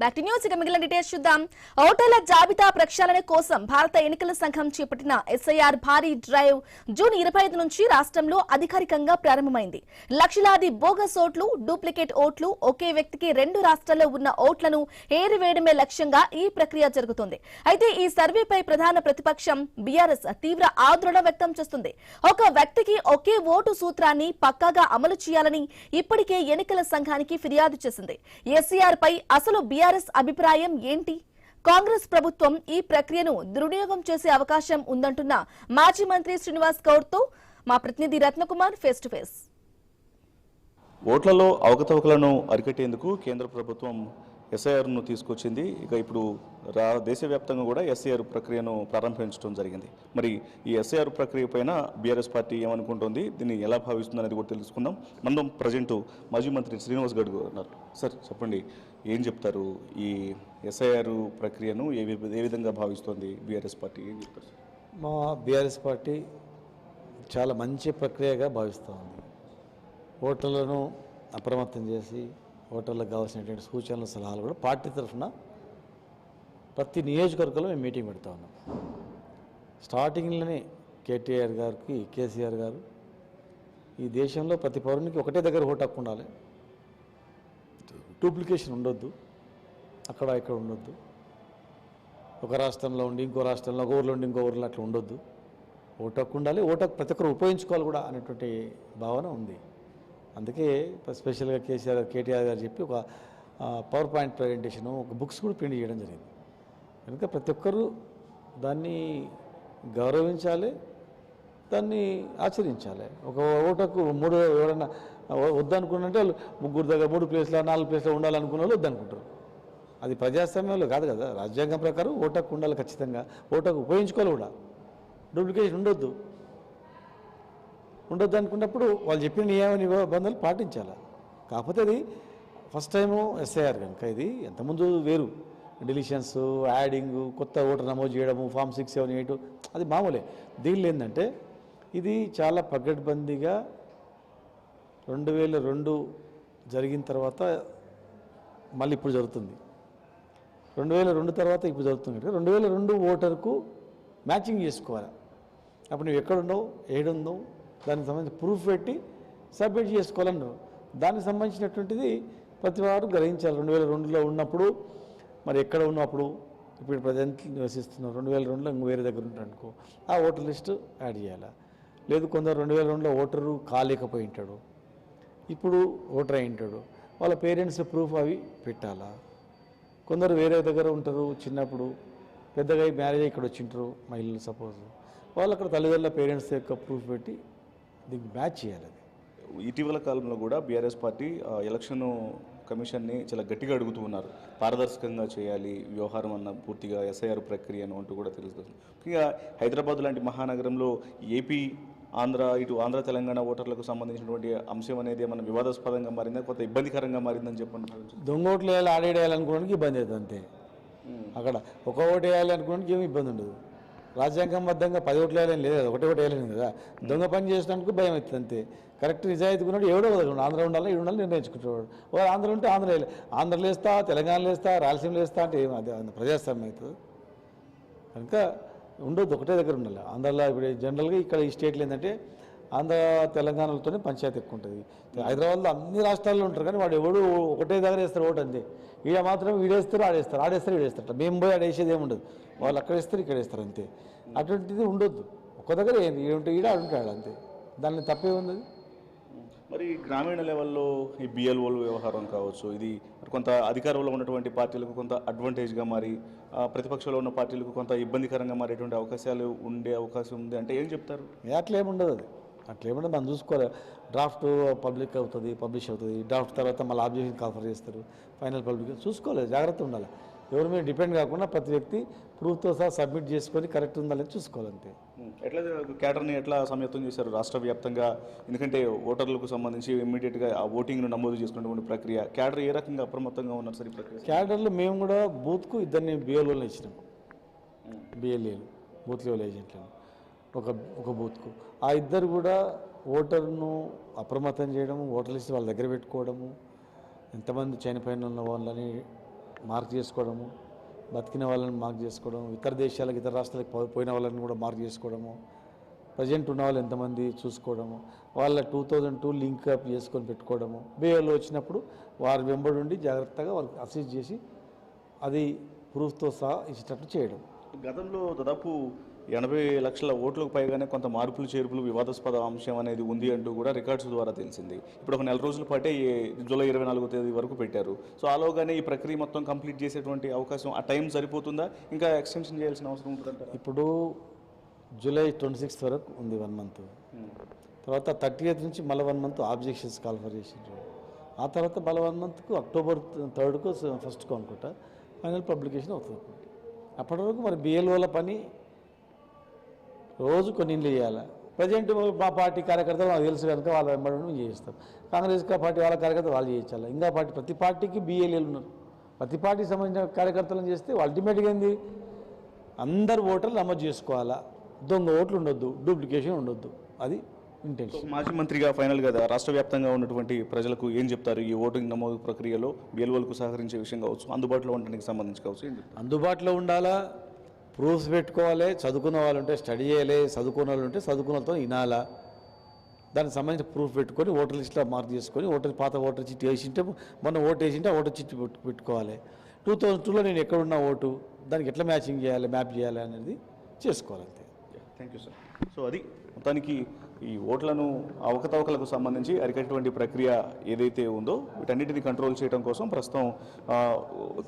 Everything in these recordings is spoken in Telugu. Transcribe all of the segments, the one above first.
Back to news. ఇక మిగిలిన డీటెయిల్స్ చూద్దాం. ఓటర్ల జాబితా ప్రక్షాళన కోసం భారత ఎన్నికల సంఘం చేపట్టిన ఎస్ఐఆర్ భారీ డ్రైవ్ జూన్ 25 నుంచి రాష్ట్రంలో అధికారికంగా ప్రారంభమైంది. లక్షలాది బోగస్ ఓట్లు, డూప్లికేట్ ఓట్లు, ఒకే వ్యక్తికి 2 రాష్ట్రాల్లో ఉన్న ఓట్లను ఏరివేయడమే లక్ష్యంగా ఈ ప్రక్రియ జరుగుతుంది. అయితే ఈ సర్వేపై ప్రధాన ప్రతిపక్షం బీఆర్ఎస్ తీవ్ర ఆందోళన వ్యక్తం చేస్తుంది. ఒక వ్యక్తికి ఒకే ఓటు సూత్రాన్ని పక్కాగా అమలు చేయాలని ఇప్పటికే ఎన్నికల సంఘానికి ఫిర్యాదు చేసింది. ఎస్ఐఆర్ పై అసలు బీఆర్ఎస్ అభిప్రాయం ఏంటి? కాంగ్రెస్ ప్రభుత్వం ఈ ప్రక్రియను దుర్వినియోగం చేసే అవకాశం ఉందంటున్న మాజీ మంత్రి శ్రీనివాస్ గౌడ్ తో మా ప్రతినిధి రత్నకుమార్ ఫేస్ టు ఫేస్. ఓట్లలో అవకతవకలను అరికట్టేందుకు కేంద్ర ప్రభుత్వం ఎస్ఐఆర్ను తీసుకొచ్చింది. ఇక ఇప్పుడు దేశవ్యాప్తంగా కూడా ఎస్ఐఆర్ ప్రక్రియను ప్రారంభించడం జరిగింది. మరి ఈ ఎస్ఐఆర్ ప్రక్రియ పైన బీఆర్ఎస్ పార్టీ ఏమనుకుంటోంది, దీన్ని ఎలా భావిస్తుంది అనేది కూడా తెలుసుకుందాం. మనం ప్రజెంట్ మాజీ మంత్రి శ్రీనివాస్ గౌడ్ ఉన్నారు. సార్ చెప్పండి, ఏం చెప్తారు? ఈ ఎస్ఐఆర్ ప్రక్రియను ఏ విధంగా భావిస్తోంది బీఆర్ఎస్ పార్టీ? ఏం చెప్తారు? మా బీఆర్ఎస్ పార్టీ చాలా మంచి ప్రక్రియగా భావిస్తూ ఉంది. ఓటర్లను అప్రమత్తం చేసి ఓటర్లకు కావాల్సినటువంటి సూచనలు, సలహాలు కూడా పార్టీ తరఫున ప్రతి నియోజకవర్గంలో మేము మీటింగ్ పెడతా ఉన్నాం. స్టార్టింగ్లోనే కేటీఆర్ గారికి, కేసీఆర్ గారు ఈ దేశంలో ప్రతి పౌరునికి ఒకటే దగ్గర ఓటు హక్కు ఉండాలి, డూప్లికేషన్ ఉండొద్దు, అక్కడ ఇక్కడ ఉండొద్దు, ఒక రాష్ట్రంలో ఉండి ఇంకో రాష్ట్రంలో, ఒక ఊరిలో ఉండి ఇంకో ఊరిలో అట్లా ఉండొద్దు, ఓటు హక్కు ఉండాలి, ఓటు హక్కు ప్రతి ఒక్కరు ఉపయోగించుకోవాలి కూడా అనేటువంటి భావన ఉంది. అందుకే స్పెషల్గా కేటీఆర్ గారు చెప్పి ఒక పవర్ పాయింట్ ప్రజెంటేషను, ఒక బుక్స్ కూడా ప్రింట్ చేయడం జరిగింది. కనుక ప్రతి ఒక్కరూ దాన్ని గౌరవించాలి, దాన్ని ఆచరించాలి. ఒక ఓటకు ఎవరైనా వద్దనుకున్నంటే వాళ్ళు 3 దగ్గర 3 ప్లేస్లో 4 ప్లేస్లో ఉండాలనుకున్న వాళ్ళు వద్దనుకుంటారు. అది ప్రజాస్వామ్యంలో కాదు కదా. రాజ్యాంగం ప్రకారం ఓటకు ఉండాలి, ఖచ్చితంగా ఓటకు ఉపయోగించుకోవాలి కూడా, డూప్లికేషన్ ఉండొద్దు అనుకున్నప్పుడు వాళ్ళు చెప్పిన నియమ నిబంధనలు పాటించాలి. కాకపోతే అది ఫస్ట్ టైము ఎస్ఐఆర్ కనుక ఇది ఎంతమంది వేరు, డిలీషన్స్, యాడింగ్, కొత్త ఓటర్ నమోదు చేయడము, ఫామ్ 6, 7, 8 అది మామూలే. దీనిలో ఏంటంటే ఇది చాలా పకడ్బందీగా 2002 జరిగిన తర్వాత మళ్ళీ ఇప్పుడు జరుగుతుంది. 2002 తర్వాత ఇప్పుడు జరుగుతుంది. 2002 ఓటర్కు మ్యాచింగ్ చేసుకోవాలి. అప్పుడు నువ్వు ఎక్కడున్నావు, ఏడున్నావు, దానికి సంబంధించి ప్రూఫ్ పెట్టి సబ్మిట్ చేసుకోవాలన్నారు. దానికి సంబంధించినటువంటిది ప్రతి వారు గ్రహించాలి. 2002లో ఉన్నప్పుడు మరి ఎక్కడ ఉన్నప్పుడు, ఇప్పుడు ప్రజెంట్ నివసిస్తున్నారు, 2002లో ఇంక వేరే దగ్గర ఉంటాడనుకో, ఆ ఓటర్ లిస్టు యాడ్ చేయాలి. లేదు కొందరు 2002లో ఓటరు కాలేకపోయి ఉంటాడు, ఇప్పుడు ఓటర్ అయి ఉంటాడు, వాళ్ళ పేరెంట్స్ ప్రూఫ్ అవి పెట్టాలా. కొందరు వేరే దగ్గర ఉంటారు, చిన్నప్పుడు పెద్దగా మ్యారేజ్ ఇక్కడ వచ్చింటారు మహిళలు, సపోజ్ వాళ్ళు అక్కడ తల్లిదండ్రుల పేరెంట్స్ యొక్క ప్రూఫ్ పెట్టి దీనికి మ్యాచ్ చేయాలి. అది ఇటీవల కాలంలో కూడా బీఆర్ఎస్ పార్టీ ఎలక్షన్ కమిషన్ని చాలా గట్టిగా అడుగుతూ ఉన్నారు, పారదర్శకంగా చేయాలి వ్యవహారం అన్న పూర్తిగా ఎస్ఐఆర్ ప్రక్రియను అంటూ కూడా తెలుస్తుంది. ముఖ్యంగా హైదరాబాద్ లాంటి మహానగరంలో ఏపీ, ఆంధ్ర తెలంగాణ ఓటర్లకు సంబంధించినటువంటి అంశం అనేది ఏమన్నా వివాదాస్పదంగా మారిందా, కొంత ఇబ్బందికరంగా మారిందని చెప్పండి. దొంగ ఓట్లు వేయాలి, ఆడేయాలనుకోవడానికి ఇబ్బంది అవుతుంది అంతే. అక్కడ ఒక ఓటు వేయాలి అనుకోవడానికి ఏమి ఇబ్బంది ఉండదు. రాజ్యాంగబద్ధంగా 10 ఓట్లు వేయాలని లేదు, ఒకటే ఓటు వేయలేను కదా. దొంగ పని చేసినందుకు భయం అవుతుంది అంతే. కరెక్ట్ నిజాయితీ ఉన్నాడు ఎవడో వదలకుండా, ఆంధ్ర ఉండాలి, ఈడు ఉండాలి నిర్ణయించుకుంటాడు. ఆంధ్ర ఉంటే ఆంధ్రలో వేస్తా, తెలంగాణలో వేస్తా, రాయలసీమలో వేస్తా అంటే అది ప్రజాస్వామ్యం అవుతుంది. కనుక ఉండొద్దు, ఒకటే దగ్గర ఉండాలి. ఆంధ్రలో ఇప్పుడు జనరల్గా ఇక్కడ ఈ స్టేట్లు ఏంటంటే ఆంధ్ర తెలంగాణలతోనే పంచాయతీ ఎక్కువ ఉంటుంది. హైదరాబాద్లో అన్ని రాష్ట్రాల్లో ఉంటారు, కానీ వాడు ఎవడు ఒకటే దగ్గర వేస్తారు ఓటు అంతే. ఈడ మాత్రం వీడేస్తారు, ఈడేస్తారు. మేము పోయి ఆడేసేది ఏముండదు, వాళ్ళు అక్కడ వేస్తారు, ఇక్కడ వేస్తారు అంతే. అటువంటిది ఉండొద్దు, ఒక్క దగ్గర ఏంటి ఈడుంటే ఈడ ఆడుంటాడు అంతే, దాన్ని తప్పే ఉంది. మరి గ్రామీణ లెవెల్లో ఈ బిఎల్ఓల వ్యవహారం కావచ్చు, ఇది కొంత అధికారంలో ఉన్నటువంటి పార్టీలకు కొంత అడ్వాంటేజ్గా మారి ప్రతిపక్షంలో ఉన్న పార్టీలకు కొంత ఇబ్బందికరంగా మారేటువంటి అవకాశాలు ఉండే అవకాశం ఉంది అంటే ఏం చెప్తారు? అట్లేముండదు, మనం చూసుకోవాలి. డ్రాఫ్ట్ పబ్లిష్ అవుతుంది, డ్రాఫ్ట్ తర్వాత మళ్ళీ ఆబ్జెక్షన్ కాన్ఫర్ చేస్తారు, ఫైనల్ పబ్లిక్ చూసుకోవాలి, జాగ్రత్త ఉండాలి. ఎవరి మీద డిపెండ్ కాకుండా ప్రతి వ్యక్తి ప్రూఫ్తో సహా సబ్మిట్ చేసుకొని కరెక్ట్ ఉండాలని చూసుకోవాలి అంతే. ఎట్లా క్యాడర్ని ఎట్లా సమయత్తం చేశారు రాష్ట్ర వ్యాప్తంగా? ఎందుకంటే ఓటర్లకు సంబంధించి ఇమ్మీడియట్గా ఆ ఓటింగ్ను నమోదు చేసుకునేటువంటి ప్రక్రియ, క్యాడర్ ఏ రకంగా అప్రమత్తంగా ఉన్నారు సార్ ఈ ప్రక్రియ? క్యాడర్లు మేము కూడా బూత్కు 2 బిఎల్ఓలను ఇచ్చినాం, బిఎల్ఏలు బూత్ లెవెల్ ఏజెంట్లను ఒక బూత్కు. ఆ 2 కూడా ఓటర్ను అప్రమత్తం చేయడము, ఓటర్ లిస్ట్ వాళ్ళ దగ్గర పెట్టుకోవడము, ఎంతమంది చనిపోయిన ఉన్న వాళ్ళని మార్క్ చేసుకోవడము, బతికిన వాళ్ళని మార్క్ చేసుకోవడం, ఇతర దేశాలకు ఇతర రాష్ట్రాలకు పోయిన వాళ్ళని కూడా మార్క్ చేసుకోవడము, ప్రజెంట్ ఉన్న వాళ్ళు ఎంతమంది చూసుకోవడము, వాళ్ళ 2002 లింక్ అప్ చేసుకొని పెట్టుకోవడము, బేలో వచ్చినప్పుడు వారి వెంబడి ఉండి జాగ్రత్తగా వాళ్ళకి అసిస్ట్ చేసి అది ప్రూఫ్తో సహా ఇచ్చేటట్టు చేయడం. గతంలో దాదాపు 80 లక్షల ఓట్లకు పైగానే కొంత మార్పులు చేర్పులు వివాదాస్పద అంశం అనేది ఉంది అంటూ కూడా రికార్డ్స్ ద్వారా తెలిసింది. ఇప్పుడు ఒక నెల రోజుల పాటే జూలై 24వ తేదీ వరకు పెట్టారు. సో ఆలోగానే ఈ ప్రక్రియ మొత్తం కంప్లీట్ చేసేటువంటి అవకాశం, ఆ టైం సరిపోతుందా, ఇంకా ఎక్స్టెన్షన్ చేయాల్సిన అవసరం ఉంటుందంట? ఇప్పుడు జూలై 26th వరకు ఉంది 1 మంత్. తర్వాత 30th నుంచి మళ్ళీ 1 మంత్ ఆబ్జెక్షన్స్ కాల్ ఫర్ చేసిండ్రు. ఆ తర్వాత మళ్ళీ 1 మంత్కు అక్టోబర్ 3కు 1st అనుకుంటా ఫైనల్ పబ్లికేషన్ అవుతుంది. అప్పటి వరకు మరి బిఎల్ఓల పని రోజు కొన్ని ఇండ్లు చేయాలి. ప్రజెంట్ మా పార్టీ కార్యకర్తలు నాకు తెలుసు కనుక వాళ్ళ వెంబడి మేము చేస్తాం. కాంగ్రెస్ పార్టీ వాళ్ళ కార్యకర్తలు వాళ్ళు చేయించాలి. ఇంకా ప్రతి పార్టీకి బిఎల్ఏలు ఉన్నారు. ప్రతి పార్టీకి సంబంధించిన కార్యకర్తలను చేస్తే అల్టిమేట్గా ఏంది, అందరు ఓటర్లు నమోదు చేసుకోవాలా, దొంగ ఓట్లు ఉండొద్దు, డూప్లికేషన్ ఉండొద్దు. అది ఇంటెన్షన్. మాజీ మంత్రిగా ఫైనల్గా రాష్ట్ర వ్యాప్తంగా ఉన్నటువంటి ప్రజలకు ఏం చెప్తారు? ఈ ఓటింగ్ నమోదు ప్రక్రియలో బిఎల్ఓలకు సహకరించే విషయం కావచ్చు, అందుబాటులో ఉండడానికి సంబంధించి కావచ్చు, ఏం చెప్తారు? అందుబాటులో ఉండాలా, ప్రూఫ్స్ పెట్టుకోవాలి, చదువుకున్న వాళ్ళు ఉంటే స్టడీ చేయాలి, చదువుకున్న వాళ్ళు ఉంటే చదువుకున్న వాళ్ళతో వినాలా, దానికి సంబంధించిన ప్రూఫ్ పెట్టుకొని ఓటర్ లిస్ట్లో మార్క్ చేసుకొని పాత ఓటర్ చిట్టి వేసింటే మొన్న ఓటు వేసింటే ఆ ఓటర్ చిట్టి పెట్టుకోవాలి. 2002లో నేను ఎక్కడున్నా ఓటు దానికి ఎట్లా మ్యాచింగ్ చేయాలి, మ్యాప్ చేయాలి అనేది చేసుకోవాలి. అంతే. Thank you sir. సో అది మొత్తానికి ఈ ఓట్లను అవకతవకలకు సంబంధించి అరికట్టేటువంటి ప్రక్రియ ఏదైతే ఉందో వీటన్నిటిని కంట్రోల్ చేయడం కోసం ప్రస్తుతం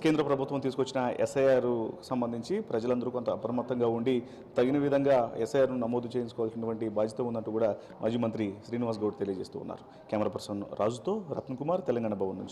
కేంద్ర ప్రభుత్వం తీసుకొచ్చిన ఎస్ఐఆర్ సంబంధించి ప్రజలందరూ కొంత అప్రమత్తంగా ఉండి తగిన విధంగా ఎస్ఐఆర్ను నమోదు చేయించుకోవాల్సినటువంటి బాధ్యత ఉందంటూ కూడా మాజీ మంత్రి శ్రీనివాస్ గౌడ్ తెలియజేస్తూ ఉన్నారు. కెమెరా పర్సన్ రాజుతో రత్నకుమార్, తెలంగాణ భవన్ నుంచి.